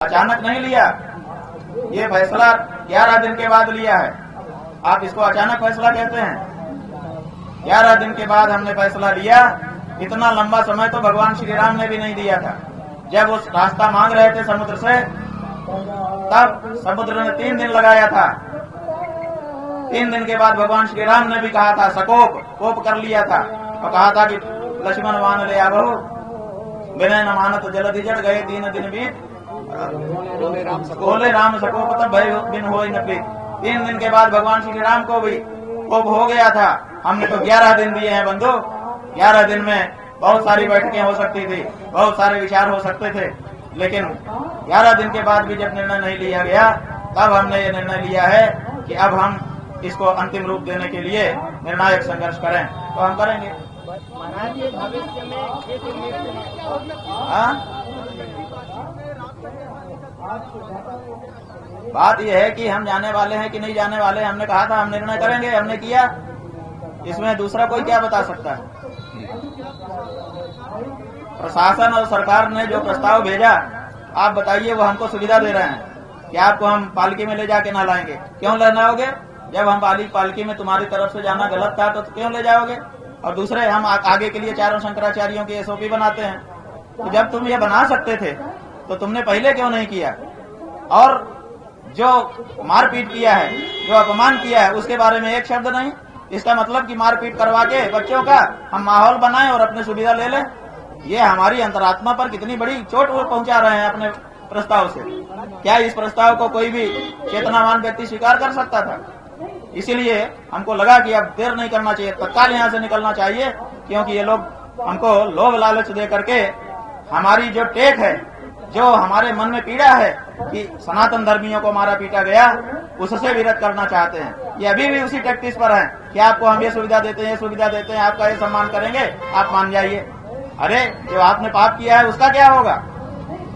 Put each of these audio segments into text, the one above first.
अचानक नहीं लिया, ये फैसला 11 दिन के बाद लिया है। आप इसको अचानक फैसला कहते हैं? 11 दिन के बाद हमने फैसला लिया। इतना लंबा समय तो भगवान श्री राम ने भी नहीं दिया था। जब वो रास्ता मांग रहे थे समुद्र से, तब समुद्र ने 3 दिन लगाया था। 3 दिन के बाद भगवान श्री राम ने भी कहा था, कोप कर लिया था और कहा था कि लक्ष्मण मान ले आवो, विनय न मानत जलधि जट गए 3 दिन बीत, बोले राम सकोप तब भय बिन हो न प्रीत। 3 दिन के बाद भगवान श्री राम को भी कोप हो गया था। हमने तो 11 दिन दिए हैं बंधु। 11 दिन में बहुत सारी बैठकें हो सकती थी, बहुत सारे विचार हो सकते थे, लेकिन 11 दिन के बाद भी जब निर्णय नहीं लिया गया, तब हमने ये निर्णय लिया है कि अब हम इसको अंतिम रूप देने के लिए निर्णायक संघर्ष करें, तो हम करेंगे। भविष्य में बात यह है कि हम जाने वाले हैं कि नहीं जाने वाले। हमने कहा था हम निर्णय करेंगे, हमने किया। इसमें दूसरा कोई क्या बता सकता है? प्रशासन और सरकार ने जो प्रस्ताव भेजा, आप बताइए, वो हमको सुविधा दे रहे हैं कि आपको हम पालकी में ले जाके ना लाएंगे। क्यों ले जाओगे? जब हम पालकी में तुम्हारी तरफ से जाना गलत था तो क्यों ले जाओगे? और दूसरे, हम आगे के लिए चारों शंकराचार्यों की एसओपी बनाते हैं। तो जब तुम ये बना सकते थे तो तुमने पहले क्यों नहीं किया? और जो मारपीट किया है, जो अपमान किया है, उसके बारे में एक शब्द नहीं। इसका मतलब कि मारपीट करवा के बच्चों का हम माहौल बनाएं और अपनी सुविधा ले लें। ये हमारी अंतरात्मा पर कितनी बड़ी चोट पहुंचा रहे हैं अपने प्रस्ताव से। क्या इस प्रस्ताव को कोई भी चेतनावान व्यक्ति स्वीकार कर सकता था? इसीलिए हमको लगा कि अब देर नहीं करना चाहिए, तत्काल यहाँ से निकलना चाहिए, क्योंकि ये लोग हमको लोभ लालच दे करके हमारी जो टेक है, जो हमारे मन में पीड़ा है कि सनातन धर्मियों को मारा पीटा गया, उससे विरत करना चाहते हैं। ये अभी भी उसी टैक्टिस पर है कि आपको हम ये सुविधा देते हैं, ये सुविधा देते हैं, आपका ये सम्मान करेंगे, आप मान जाइए। अरे, जो आपने पाप किया है उसका क्या होगा?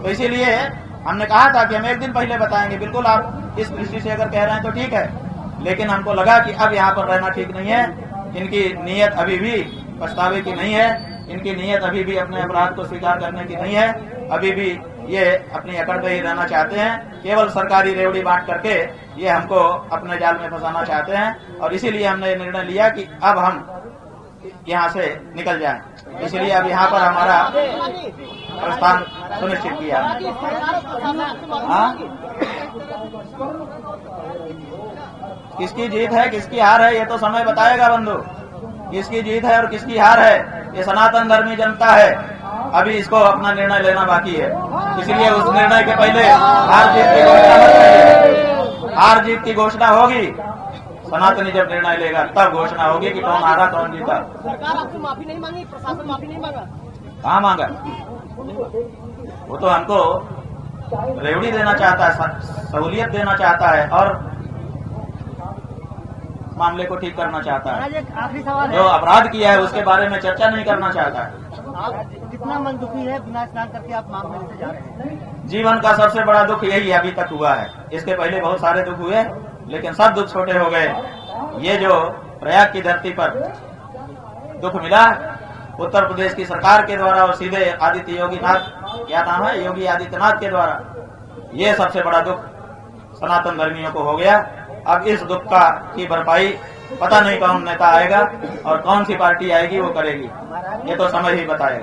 तो इसीलिए हमने कहा था कि हम 1 दिन पहले बताएंगे। बिल्कुल, आप इस दृष्टि से अगर कह रहे हैं तो ठीक है, लेकिन हमको लगा कि अब यहाँ पर रहना ठीक नहीं है। इनकी नीयत अभी भी पछतावे की नहीं है, इनकी नीयत अभी भी अपने अपराध को स्वीकार करने की नहीं है। अभी भी ये अपनी अकड़ पे ही रहना चाहते हैं। केवल सरकारी रेवड़ी बांट करके ये हमको अपने जाल में फंसाना चाहते हैं, और इसीलिए हमने निर्णय लिया कि अब हम यहाँ से निकल जाएं। इसलिए अब यहाँ पर हमारा प्रस्थान सुनिश्चित किया। किसकी जीत है, किसकी हार है, ये तो समय बताएगा बंधु। किसकी जीत है और किसकी हार है, ये सनातन धर्मी जनता है। अभी इसको अपना निर्णय लेना बाकी है। इसलिए उस निर्णय के पहले हार जीत की घोषणा मत करिए। हार जीत की घोषणा होगी, सनातनी जब निर्णय लेगा तब घोषणा होगी कि कौन हारा कौन जीता। सरकार आपसे माफी नहीं मांगी, प्रशासन माफी नहीं मांगा? कहाँ मांगा? वो तो हमको रेवड़ी देना चाहता है, सहूलियत देना चाहता है और मामले को ठीक करना चाहता है। एक आखिरी सवाल है, जो अपराध किया है उसके बारे में चर्चा नहीं करना चाहता है। आप कितना मन दुखी है बिना स्नान करके आप माघ मेले से जा रहे हैं? जीवन का सबसे बड़ा दुख यही अभी तक हुआ है। इसके पहले बहुत सारे दुख हुए, लेकिन सब दुख छोटे हो गए। ये जो प्रयाग की धरती पर दुख मिला उत्तर प्रदेश की सरकार के द्वारा और सीधे आदित्य योगीनाथ, क्या नाम है, योगी आदित्यनाथ के द्वारा, ये सबसे बड़ा दुख सनातन धर्मियों को हो गया। अब इस दुख की भरपाई पता नहीं कौन नेता आएगा और कौन सी पार्टी आएगी वो करेगी, ये तो समय ही बताएगा।